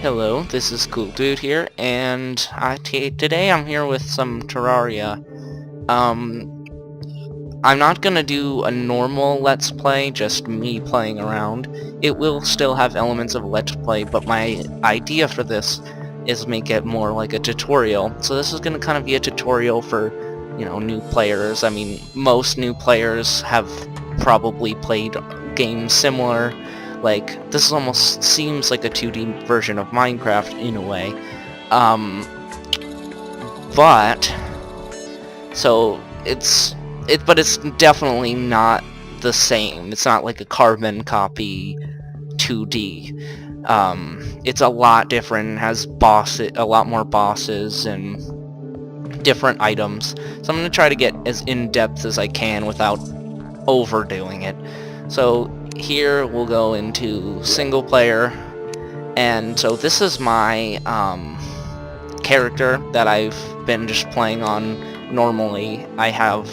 Hello, this is c001dud3 here, and today I'm here with some Terraria. I'm not gonna do a normal Let's Play, just me playing around. It will still have elements of Let's Play, but my idea for this is make it more like a tutorial. So this is gonna kind of be a tutorial for, new players. I mean, most new players have probably played games similar. Like, this almost seems like a 2D version of Minecraft in a way. But it's definitely not the same. It's not like a carbon copy 2D. It's a lot different. It has a lot more bosses and different items. So I'm going to try to get as in-depth as I can without overdoing it. So here we'll go into single player, and so this is my character that I've been just playing on normally. I have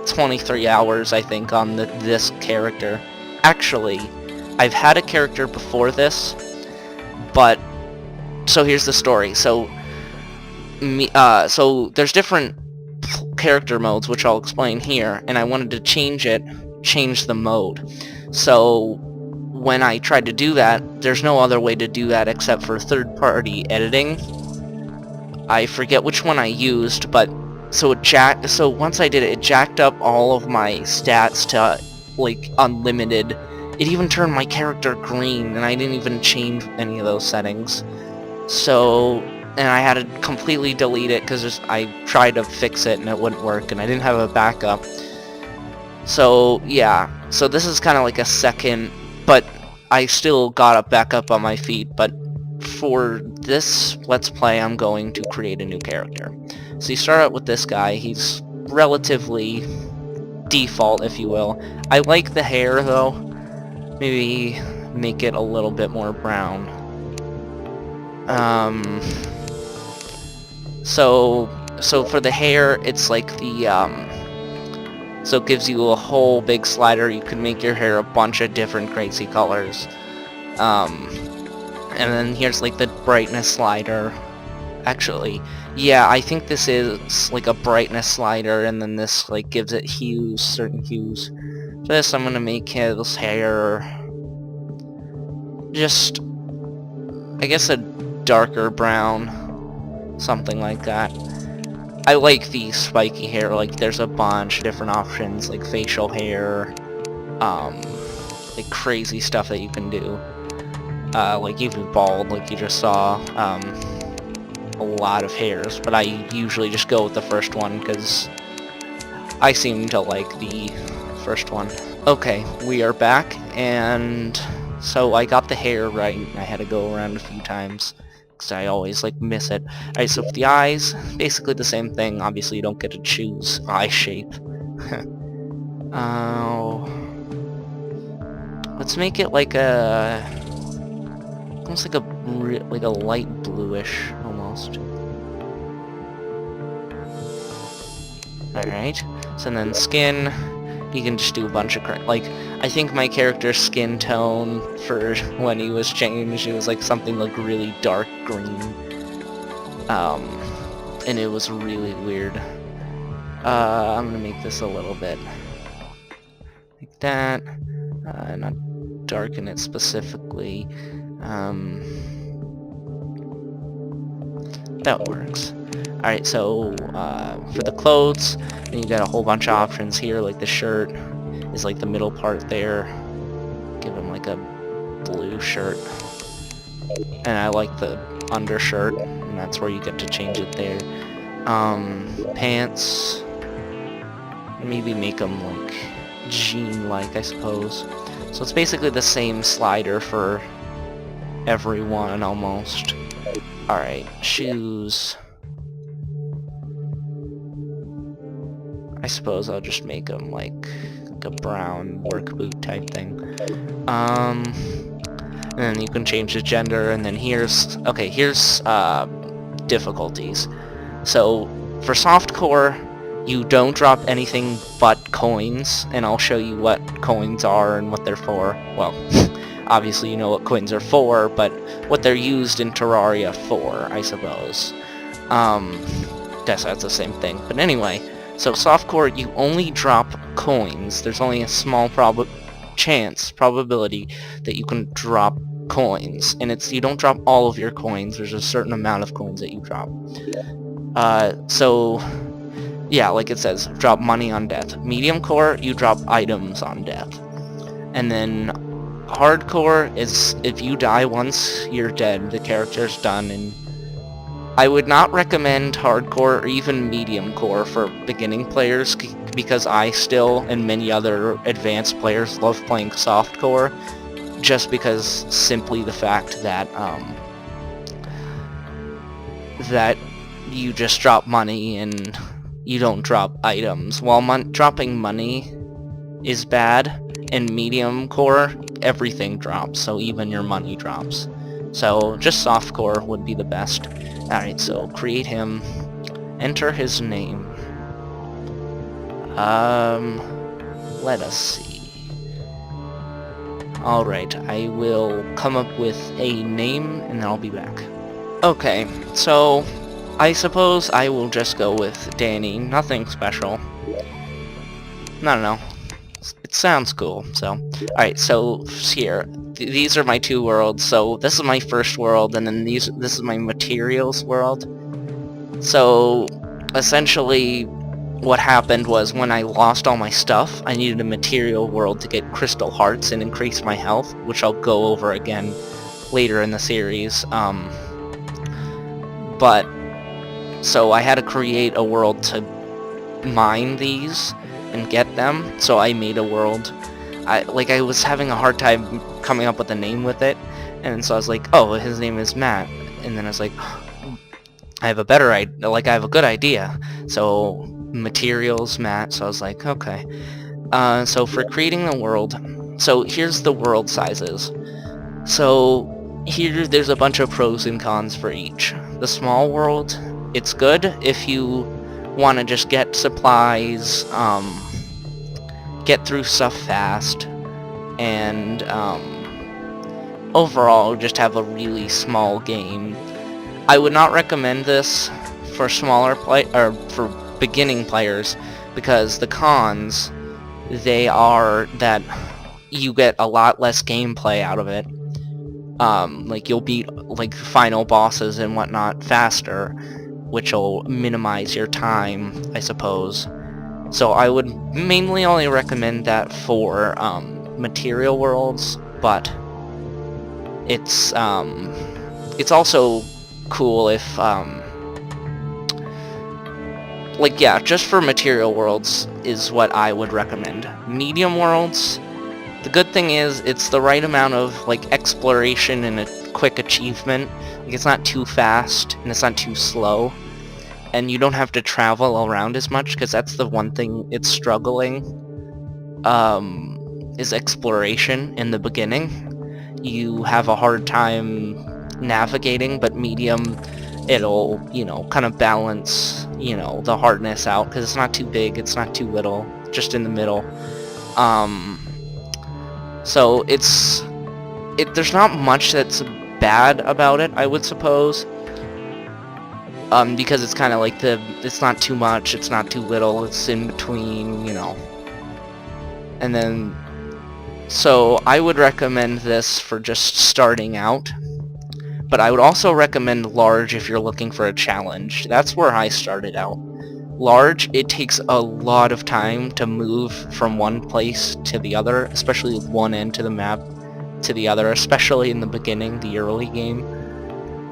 23 hours I think on this character. Actually, I've had a character before this, but so here's the story. So there's different character modes, which I'll explain here, and I wanted to change the mode. So when I tried to do that, there's no other way to do that except for third-party editing. I forget which one I used, but so once I did it, it jacked up all of my stats to like unlimited. It even turned my character green, and I didn't even change any of those settings. And I had to completely delete it because I tried to fix it and it wouldn't work, and I didn't have a backup. So yeah, so this is kind of like a second, but I still got back up on my feet. But for this Let's Play, I'm going to create a new character. So you start out with this guy. He's relatively default, if you will. I like the hair though. Maybe make it a little bit more brown. So for the hair, it's like so it gives you a whole big slider. You can make your hair a bunch of different crazy colors. And then here's like the brightness slider. Actually, yeah, I think this is like a brightness slider, and then this like gives it hues, certain hues. For this, I'm gonna make his hair just, I guess, a darker brown, something like that. I like the spiky hair. Like, there's a bunch of different options, like facial hair, like crazy stuff that you can do. Like even bald, like you just saw. A lot of hairs, but I usually just go with the first one because I seem to like the first one. Okay, we are back, and so I got the hair right. I had to go around a few times because I always like miss it. Alright, so for the eyes, basically the same thing. Obviously you don't get to choose eye shape. Let's make it like almost like a light bluish almost. Alright, so then skin, you can just do a bunch of like, I think my character's skin tone for when he was changed, it was like something like really dark green. And it was really weird. I'm gonna make this a little bit like that, not darken it specifically. That works. Alright, so for the clothes, then you got a whole bunch of options here. Like the shirt is like the middle part there. Give him like a blue shirt. And I like the undershirt, and that's where you get to change it there. Pants, maybe make them like jean-like, I suppose. So it's basically the same slider for everyone almost. Alright, shoes. I suppose I'll just make them like a brown work boot type thing. And then you can change the gender, and then here's difficulties. So for softcore, you don't drop anything but coins, and I'll show you what coins are and what they're for. Well, obviously you know what coins are for, but what they're used in Terraria for, I suppose. Guess that's the same thing. But anyway, so softcore, you only drop coins. There's only a small probability that you can drop coins, and you don't drop all of your coins. There's a certain amount of coins that you drop. So yeah, like it says, drop money on death. Medium core, you drop items on death. And then hardcore is if you die once, you're dead. The character's done. And I would not recommend hardcore or even medium core for beginning players, because I still, and many other advanced players, love playing softcore, just because simply the fact that that you just drop money and you don't drop items. While dropping money is bad, in medium core, everything drops, so even your money drops. So just softcore would be the best. Alright, so create him, enter his name. Let us see. Alright, I will come up with a name and then I'll be back. Okay, so I suppose I will just go with Danny. Nothing special. I don't know. It sounds cool, so. Alright, so here. These are my two worlds. So this is my first world, and then this is my materials world. So essentially what happened was when I lost all my stuff, I needed a material world to get crystal hearts and increase my health, which I'll go over again later in the series. But so I had to create a world to mine these and get them, so I made a world. I was having a hard time coming up with a name with it, and so I was like, oh, his name is Matt, and then I was like, I have a better idea, I have a good idea. So materials, Matt. So I was like, okay. So for creating the world, so here's the world sizes. So here there's a bunch of pros and cons for each. The small world, it's good if you want to just get supplies, get through stuff fast, and overall just have a really small game. I would not recommend this for for beginning players, because the cons, they are that you get a lot less gameplay out of it. You'll beat final bosses and whatnot faster, which will minimize your time, I suppose. So I would mainly only recommend that for material worlds, but it's also cool if just for material worlds is what I would recommend. Medium worlds, the good thing is it's the right amount of exploration and a quick achievement. It's not too fast and it's not too slow, and you don't have to travel around as much, because that's the one thing it's struggling, is exploration in the beginning. You have a hard time navigating, but medium, it'll, kind of balance, the hardness out, because it's not too big, it's not too little, just in the middle. So there's not much that's bad about it, I would suppose. Because it's kind of it's not too much, it's not too little, it's in between, And then, so I would recommend this for just starting out. But I would also recommend large if you're looking for a challenge. That's where I started out. Large, it takes a lot of time to move from one place to the other, especially one end to the map to the other, especially in the beginning, the early game.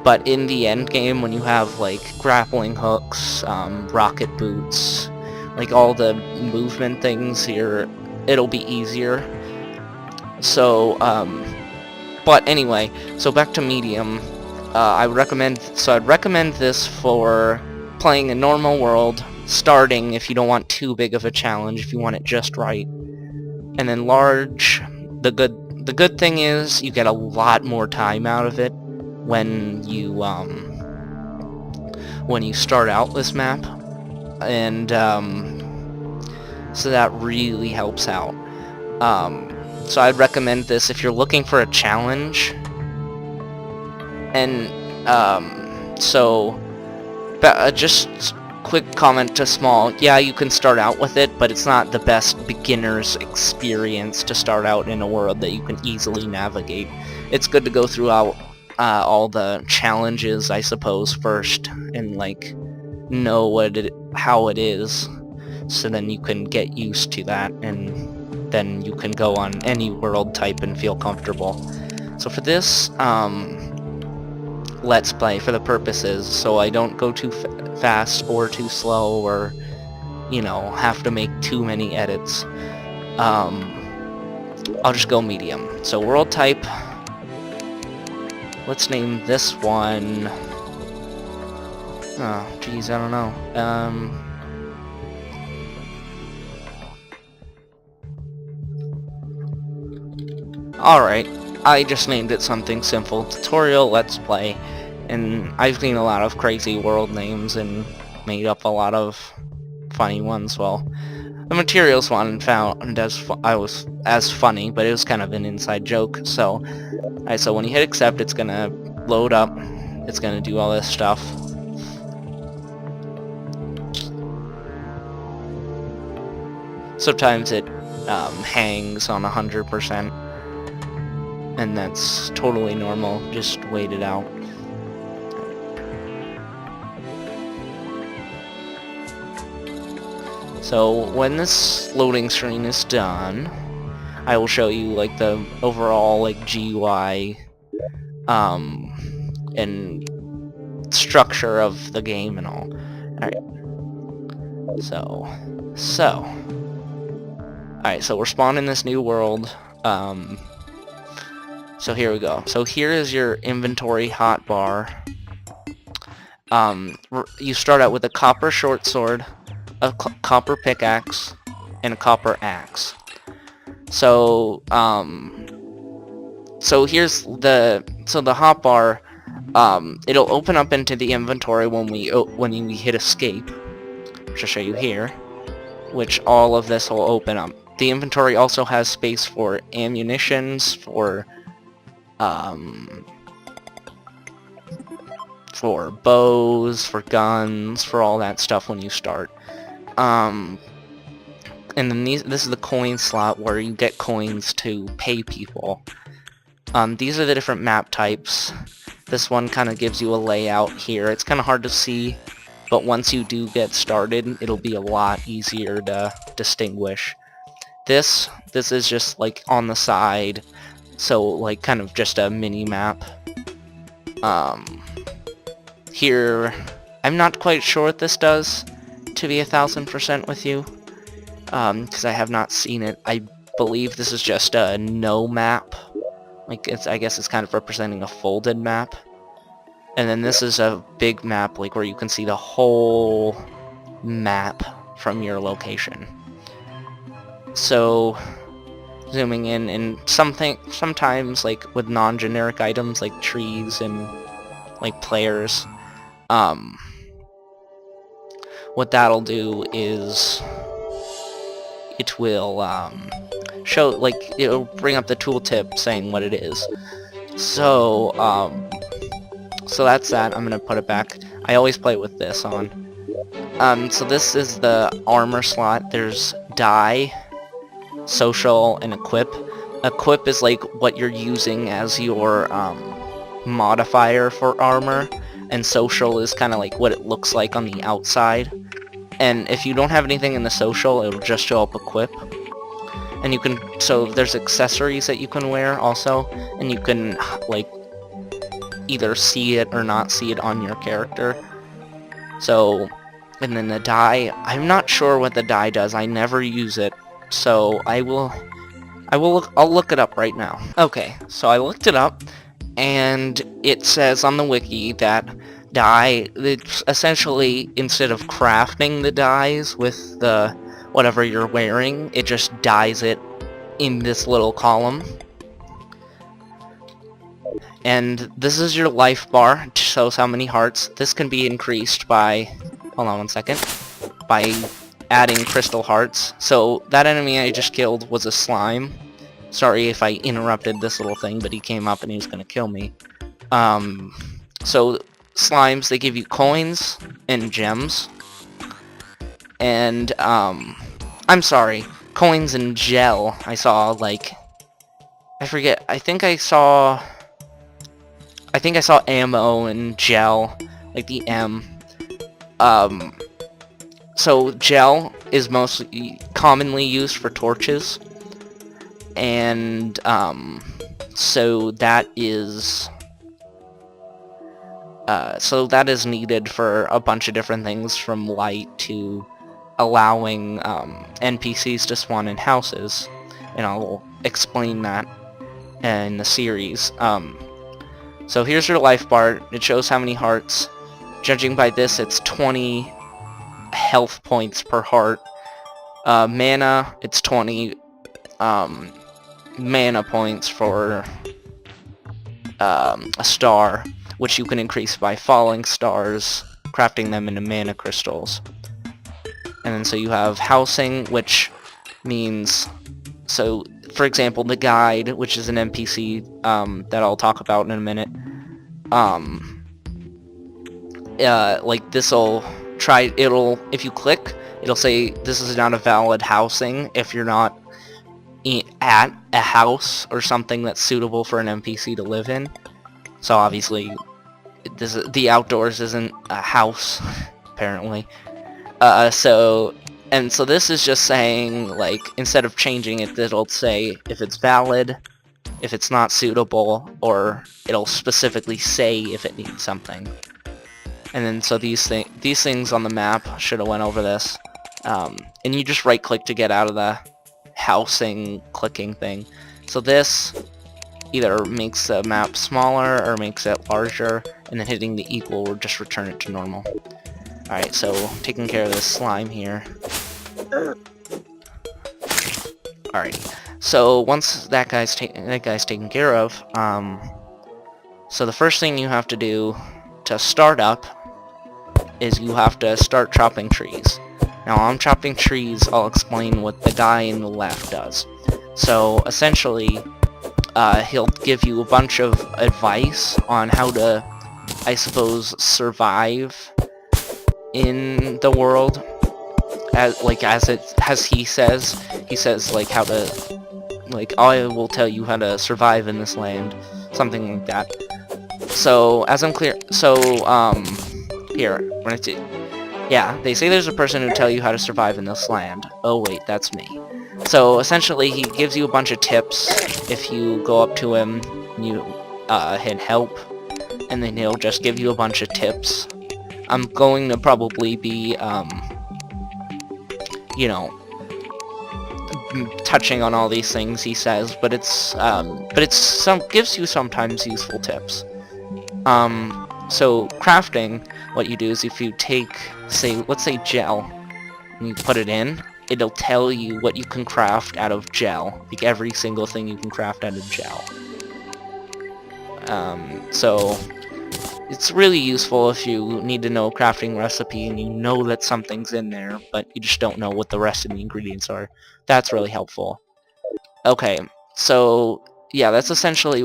But in the end game, when you have grappling hooks, rocket boots, all the movement things here, it'll be easier. So, but anyway, so back to medium. I'd recommend this for playing a normal world, starting if you don't want too big of a challenge, if you want it just right. And then large, the good thing is you get a lot more time out of it when you start out this map, and so that really helps out. So I'd recommend this if you're looking for a challenge. And just quick comment to Small. Yeah, you can start out with it, but it's not the best beginner's experience to start out in a world that you can easily navigate. It's good to go throughout all the challenges, I suppose, first, and like know how it is, so then you can get used to that, and then you can go on any world type and feel comfortable. So for this Let's Play, for the purposes, so I don't go too fast or too slow, or, you know, have to make too many edits, I'll just go medium. So world type, let's name this one, oh, geez, I don't know, alright, I just named it something simple, Tutorial Let's Play, and I've seen a lot of crazy world names and made up a lot of funny ones. Well, the materials one found as funny, but it was kind of an inside joke. So, alright, so when you hit accept, it's gonna load up, it's gonna do all this stuff. Sometimes it hangs on 100%. And that's totally normal, just wait it out. So when this loading screen is done, I will show you like the overall like GUI and structure of the game and all. Alright. Alright, so we're spawned in this new world. So here we go. So here is your inventory hotbar. You start out with a copper short sword, a copper pickaxe, and a copper axe. So here's the hotbar. It'll open up into the inventory when we hit escape, which I'll show you here. Which all of this will open up. The inventory also has space for ammunitions, for bows, for guns, for all that stuff when you start. And then this is the coin slot where you get coins to pay people. These are the different map types. This one kind of gives you a layout here. It's kind of hard to see, but once you do get started, it'll be a lot easier to distinguish. This is just like on the side. So, like, kind of just a mini-map. Here, I'm not quite sure what this does, to be 1000% with you, because I have not seen it. I believe this is just a no map. Like, I guess it's kind of representing a folded map. And then this is a big map, like, where you can see the whole map from your location. So, zooming in, and sometimes like with non-generic items like trees and like players, what that'll do is it will show, like, it'll bring up the tooltip saying what it is. So so that's that. I'm gonna put it back. I always play with this on. So this is the armor slot. There's die, social, and equip. Equip is like what you're using as your modifier for armor, and social is kind of like what it looks like on the outside. And if you don't have anything in the social, it'll just show up equip. And you can, so there's accessories that you can wear also, and you can like either see it or not see it on your character. So, and then the die, I'm not sure what the die does. I never use it. So I'll look it up right now. Okay, so I looked it up, and it says on the wiki that dye, it's essentially, instead of crafting the dyes with the whatever you're wearing, it just dyes it in this little column. And this is your life bar, it shows how many hearts. This can be increased by, hold on one second, by adding crystal hearts. So that enemy I just killed was a slime. Sorry if I interrupted this little thing, but he came up and he was gonna kill me. So slimes, they give you coins and gems. And, I'm sorry, coins and gel. I saw, like, I forget, I think I saw ammo and gel, like the M. So gel is mostly commonly used for torches, and so that is needed for a bunch of different things, from light to allowing NPCs to spawn in houses, and I'll explain that in the series. So here's your life bar. It shows how many hearts. Judging by this, it's 20 health points per heart. Mana, it's 20 mana points for a star, which you can increase by falling stars, crafting them into mana crystals. And then so you have housing, which means, so for example, the guide, which is an NPC that I'll talk about in a minute, like this'll if you click, it'll say this is not a valid housing if you're not at a house or something that's suitable for an NPC to live in. So obviously, the outdoors isn't a house, apparently. So this is just saying, like, instead of changing it, it'll say if it's valid, if it's not suitable, or it'll specifically say if it needs something. And then so these things on the map should have went over this. And you just right click to get out of the housing clicking thing. So this either makes the map smaller or makes it larger, and then hitting the equal will just return it to normal. Alright, so taking care of this slime here. Alright, so once that guy's taken care of, so the first thing you have to do to start up is you have to start chopping trees. Now, I'm chopping trees, I'll explain what the guy in the left does. So, essentially, he'll give you a bunch of advice on how to, I suppose, survive in the world, as he says, like, how to, like, I will tell you how to survive in this land, something like that. So, as I'm clear, so, here, when it's, yeah, they say there's a person who tell you how to survive in this land. Oh wait, that's me. So, essentially, he gives you a bunch of tips. If you go up to him, you, hit help, and then he'll just give you a bunch of tips. I'm going to probably be, you know, touching on all these things he says, but it's gives you sometimes useful tips. So crafting, what you do is if you take, let's say gel, and you put it in, it'll tell you what you can craft out of gel, like every single thing you can craft out of gel. So it's really useful if you need to know a crafting recipe and you know that something's in there, but you just don't know what the rest of the ingredients are. That's really helpful. Okay, so yeah, that's essentially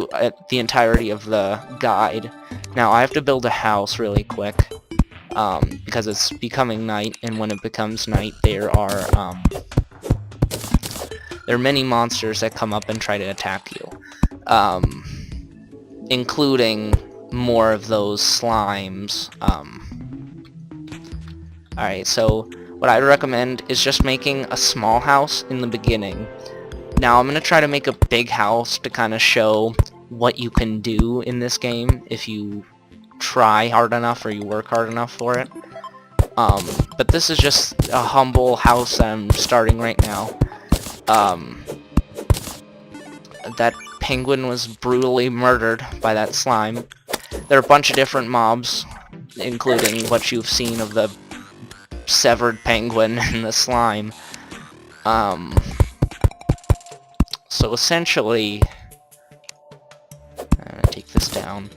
the entirety of the guide. Now, I have to build a house really quick, because it's becoming night, and when it becomes night, there are many monsters that come up and try to attack you, including more of those slimes. Alright, so what I recommend is just making a small house in the beginning. Now, I'm going to try to make a big house to kind of show what you can do in this game if you try hard enough or you work hard enough for it. But this is just a humble house that I'm starting right now. That penguin was brutally murdered by that slime. There are a bunch of different mobs, including what you've seen of the severed penguin and the slime. So essentially, I'm gonna take this down.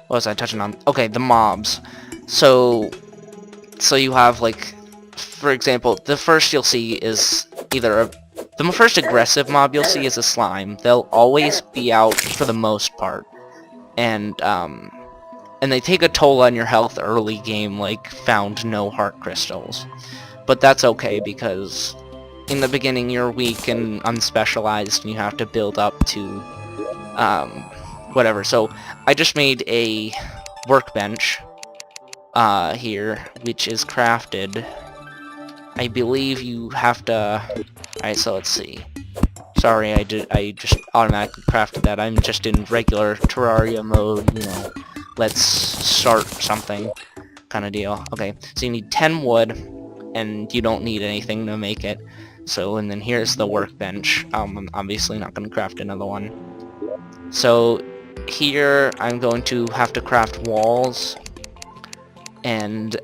What was I touching on? Okay, the mobs. So you have like for example, the first you'll see is either the first aggressive mob you'll see is a slime. They'll always be out for the most part, and they take a toll on your health early game, like found no heart crystals. But that's okay, because in the beginning you're weak and unspecialized, and you have to build up to whatever. So I just made a workbench here, which is crafted. I believe you have to... Alright, so let's see. Sorry, I just automatically crafted that. I'm just in regular Terraria mode, you know. Let's start something kind of deal. Okay, so you need 10 wood, and you don't need anything to make it. So, and then here's the workbench. I'm obviously not going to craft another one. So, here I'm going to have to craft walls, and,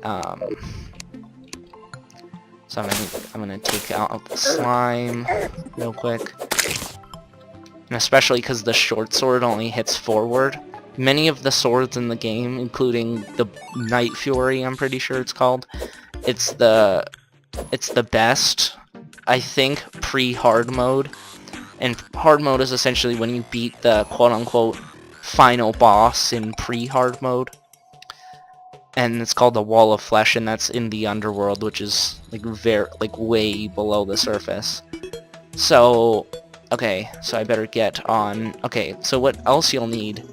so I'm gonna take out the slime real quick. And especially because the short sword only hits forward. Many of the swords in the game, including the Night Fury, I'm pretty sure it's called, it's the best, I think, pre-hard mode. And hard mode is essentially when you beat the quote-unquote final boss in pre-hard mode. And it's called the Wall of Flesh, and that's in the underworld, which is like way below the surface. So, okay, so I better get on. Okay, so what else you'll need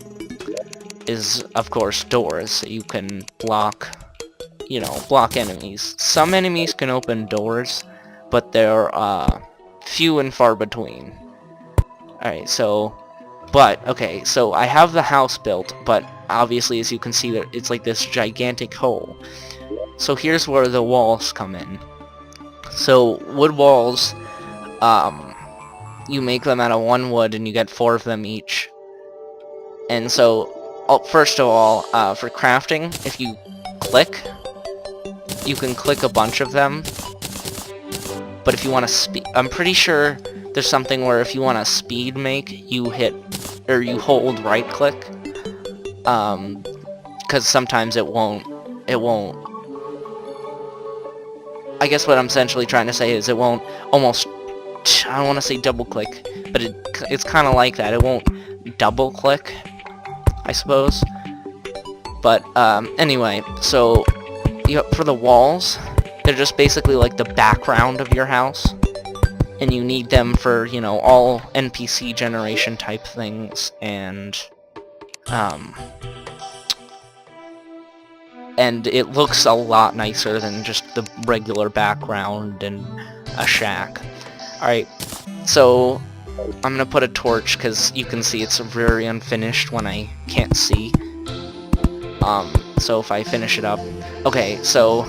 is, of course, doors, so you can block, you know, block enemies. Some enemies can open doors, but they're few and far between. Alright, so, but, okay, so I have the house built, but obviously, as you can see, that it's like this gigantic hole. So here's where the walls come in. So wood walls, you make them out of 1 wood, and you get 4 of them each. And so, first of all, for crafting, if you click, you can click a bunch of them. But if you want to speed, I'm pretty sure there's something where if you want to speed make, you hit, or you hold right click. Because sometimes it won't, I guess what I'm essentially trying to say is it won't almost, I don't want to say double click, but it's kind of like that. It won't double click, I suppose. But, anyway, so, for the walls, they're just basically like the background of your house. And you need them for, you know, all NPC generation type things, and it looks a lot nicer than just the regular background and a shack. Alright, so I'm gonna put a torch, because you can see it's very unfinished when I can't see. So if I finish it up... Okay, so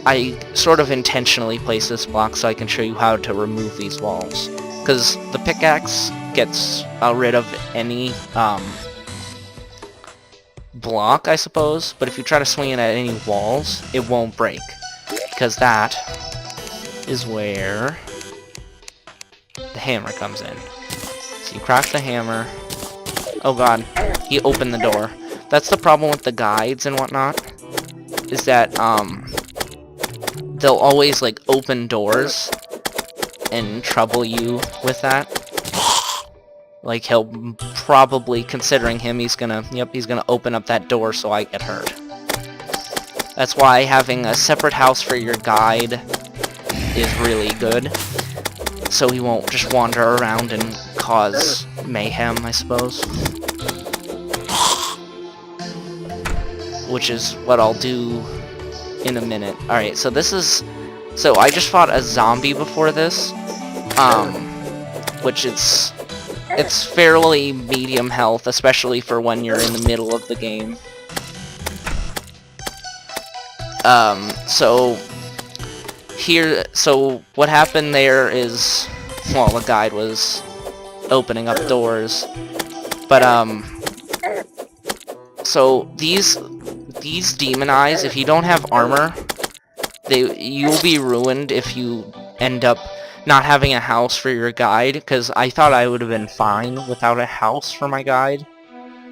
I sort of intentionally place this block so I can show you how to remove these walls. Because the pickaxe gets rid of any, block, I suppose, but if you try to swing it at any walls, it won't break, because that is where the hammer comes in. So you craft the hammer. Oh god, he opened the door. That's the problem with the guides and whatnot, is that they'll always like open doors and trouble you with that. Like, he'll probably, considering him, he's gonna open up that door so I get hurt. That's why having a separate house for your guide is really good. So he won't just wander around and cause mayhem, I suppose. Which is what I'll do in a minute. Alright, so this is... So I just fought a zombie before this. Which it's fairly medium health, especially for when you're in the middle of the game. So what happened there is, well, the guide was opening up doors, but, so these demon eyes, if you don't have armor, you'll be ruined if you end up not having a house for your guide, because I thought I would have been fine without a house for my guide,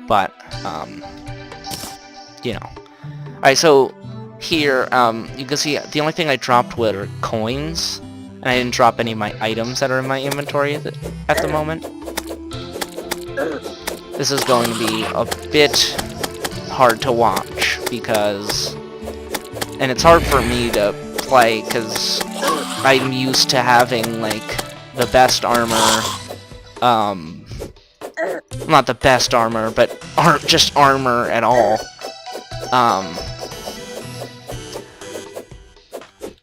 but, you know. Alright, so here, you can see the only thing I dropped were coins, and I didn't drop any of my items that are in my inventory at the moment. This is going to be a bit hard to watch, because... And it's hard for me to play, because I'm used to having, like, the best armor, not the best armor, but just armor at all.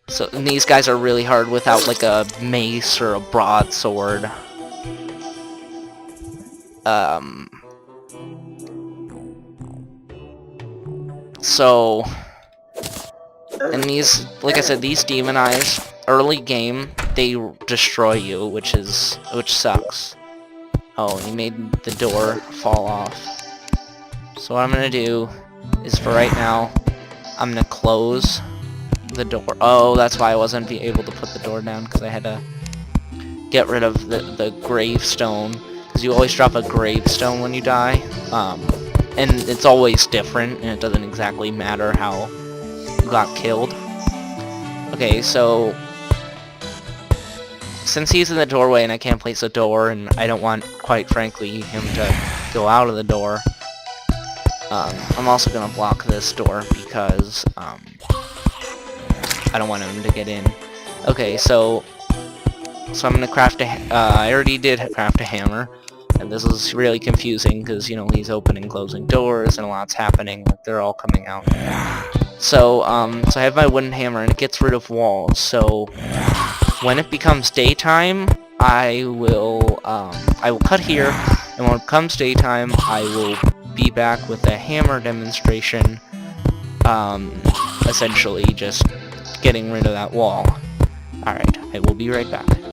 So, and these guys are really hard without, like, a mace or a broadsword. So, and these, like I said, these demon eyes, early game, they destroy you, which sucks. Oh, he made the door fall off. So what I'm gonna do is, for right now, I'm gonna close the door. Oh, that's why I wasn't able to put the door down, because I had to get rid of the gravestone, because you always drop a gravestone when you die, and it's always different, and it doesn't exactly matter how you got killed. Okay, so since he's in the doorway and I can't place a door, and I don't want, quite frankly, him to go out of the door, I'm also gonna block this door, because I don't want him to get in. Okay, so I'm gonna craft I already did craft a hammer, and this is really confusing, because, you know, he's opening and closing doors, and a lot's happening, like, they're all coming out. So, so I have my wooden hammer, and it gets rid of walls, so when it becomes daytime, I will cut here, and when it comes daytime, I will be back with a hammer demonstration, essentially just getting rid of that wall. Alright, I will be right back.